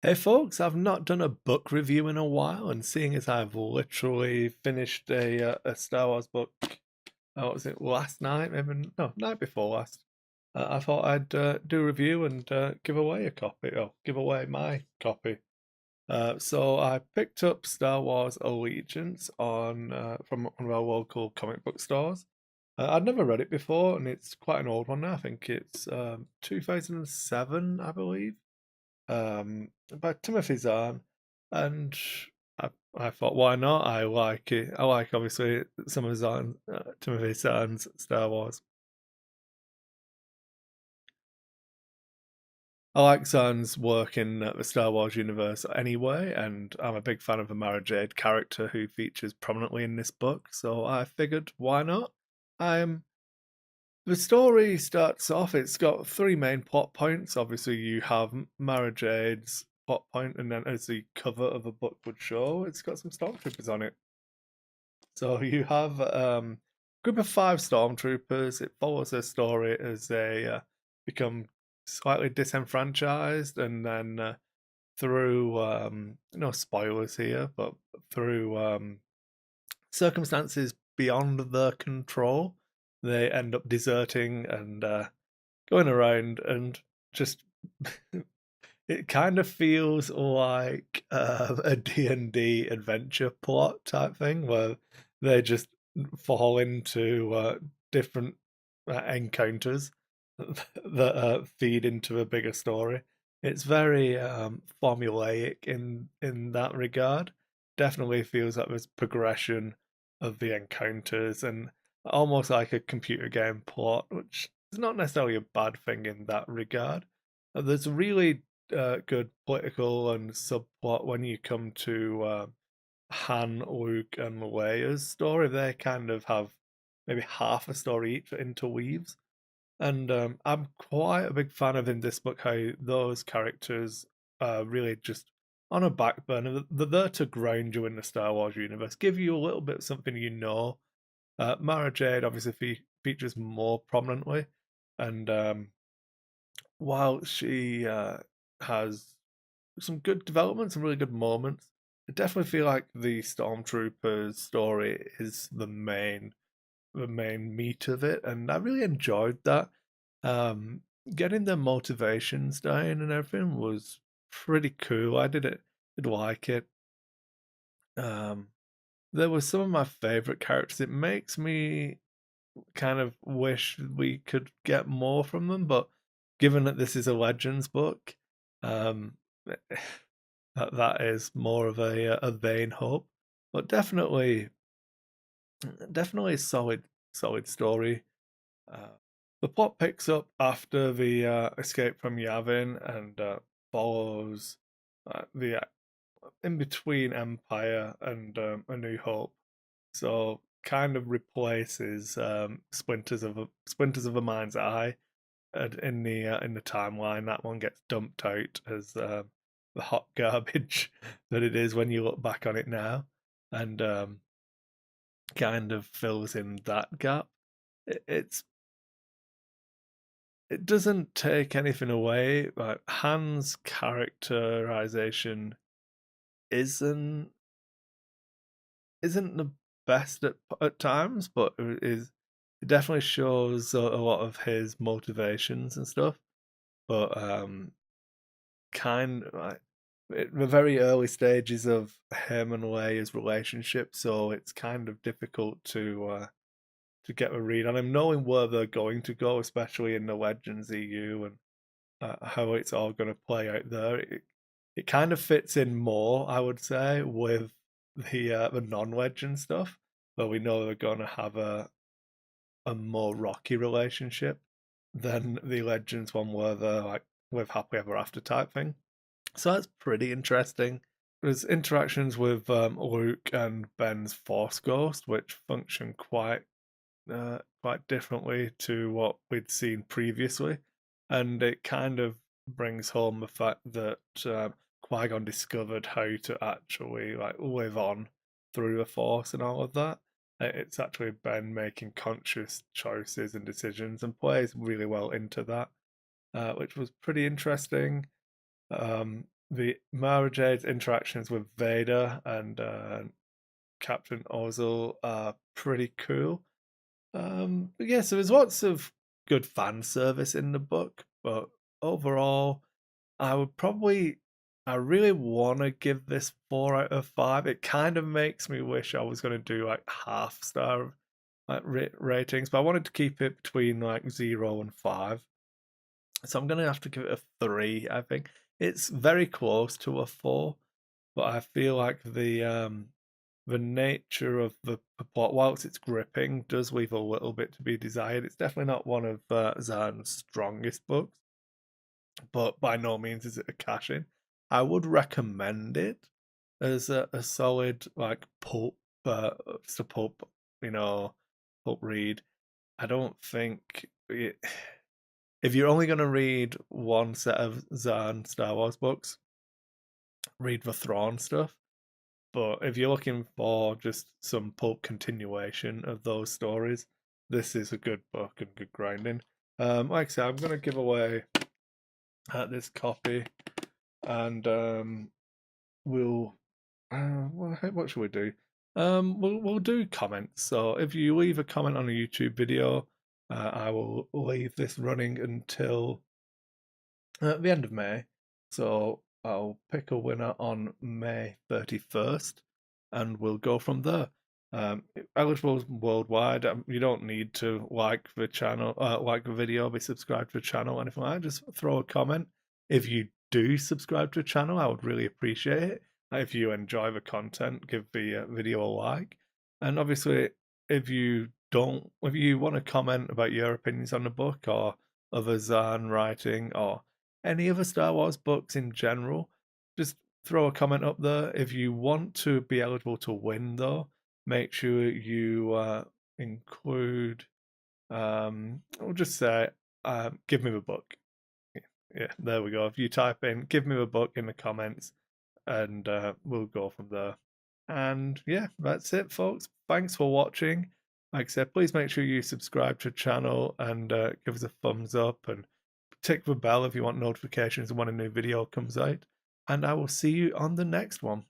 Hey folks, I've not done a book review in a while, and seeing as I've literally finished a Star Wars book, what was it, last night? Maybe no, night before last. I thought I'd do a review and give away a copy, or give away my copy. So I picked up Star Wars Allegiance on from one of our local comic book stores. I'd never read it before, and it's quite an old one now. I think it's 2007, I believe, by Timothy Zahn, and I thought, why not? I like it. I like obviously some of Zahn, Timothy Zahn's Star Wars. I like Zahn's work in the Star Wars universe anyway, and I'm a big fan of the Mara Jade character who features prominently in this book. So I figured, why not? Um, The story starts off, it's got three main plot points. Obviously, you have Mara Jade's plot point, and then as the cover of a book would show, it's got some stormtroopers on it. So you have a group of five stormtroopers. It follows their story as they become slightly disenfranchised, and then through, no spoilers here, but through circumstances beyond their control, they end up deserting and going around and just it kind of feels like a D&D adventure plot type thing where they just fall into different encounters that feed into a bigger story. It's very formulaic in that regard. Definitely feels like there's progression of the encounters and almost like a computer game plot, which is not necessarily a bad thing in that regard. There's really good political and subplot when you come to Han, Luke, and Leia's story. They kind of have maybe half a story each that interweaves. And I'm quite a big fan of in this book how those characters are really just on a back burner. They're there to ground you in the Star Wars universe, give you a little bit of something you know. Mara Jade obviously features more prominently, and while she has some good developments and really good moments, I definitely feel like the Stormtroopers story is the main meat of it, and I really enjoyed that. Um, Getting their motivations down and everything was pretty cool. Did like it. Um, there were some of my favorite characters. It makes me kind of wish we could get more from them, but given that this is a Legends book, um, that is more of a vain hope. But definitely a solid story. Uh, the plot picks up after the escape from Yavin and follows the in between Empire and A New Hope. So kind of replaces Splinters of a Mind's Eye in the timeline. That one gets dumped out as the hot garbage that it is when you look back on it now, and kind of fills in that gap. It's it doesn't take anything away. Like Han's characterization isn't isn't the best at times, but it definitely shows a lot of his motivations and stuff. But kind of like the very early stages of him and Leia's relationship, so it's kind of difficult to get a read on him, knowing where they're going to go, especially in the Legends EU and how it's all going to play out there. It kind of fits in more, I would say, with the non-legend stuff, where we know they're going to have a more rocky relationship than the Legends one, where they're like live happily ever after type thing. So that's pretty interesting. There's interactions with Luke and Ben's Force Ghost, which function quite differently to what we'd seen previously, and it kind of brings home the fact that Qui Gon discovered how to actually like live on through the Force and all of that. It's actually Ben making conscious choices and decisions, and plays really well into that, which was pretty interesting. the Mara Jade's interactions with Vader and Captain Ozil are pretty cool. But yeah, so there's lots of good fan service in the book, but overall, I would probably, I really want to give this 4 out of 5. It kind of makes me wish I was going to do like half star like ratings, but I wanted to keep it between like 0 and 5. So I'm going to have to give it a 3, I think. It's very close to a 4, but I feel like the nature of the plot, whilst it's gripping, does leave a little bit to be desired. It's definitely not one of Zahn's strongest books, but by no means is it a cash in. I would recommend it as a solid like pulp, just a pulp, you know, pulp read. I don't think if you're only going to read one set of Zahn Star Wars books, read the Thrawn stuff. But if you're looking for just some pulp continuation of those stories, this is a good book and good grinding. Like I said, I'm going to give away this copy, and we'll what should we do? We'll do comments. So if you leave a comment on a YouTube video, I will leave this running until the end of May. So I'll pick a winner on May 31st, and we'll go from there. Eligible worldwide. You don't need to like the channel, like the video, be subscribed to the channel, anything like that. Just throw a comment. If you do subscribe to the channel, I would really appreciate it. If you enjoy the content, give the video a like. And obviously, if you don't, if you want to comment about your opinions on the book or other Zahn writing or any other Star Wars books in general, just throw a comment up there. If you want to be eligible to win, though, make sure you include, I'll just say, give me the book. Yeah, there we go. If you type in "give me the book" in the comments, and we'll go from there. And yeah, that's it, folks. Thanks for watching. Like I said, please make sure you subscribe to the channel and give us a thumbs up and tick the bell if you want notifications when a new video comes out. And I will see you on the next one.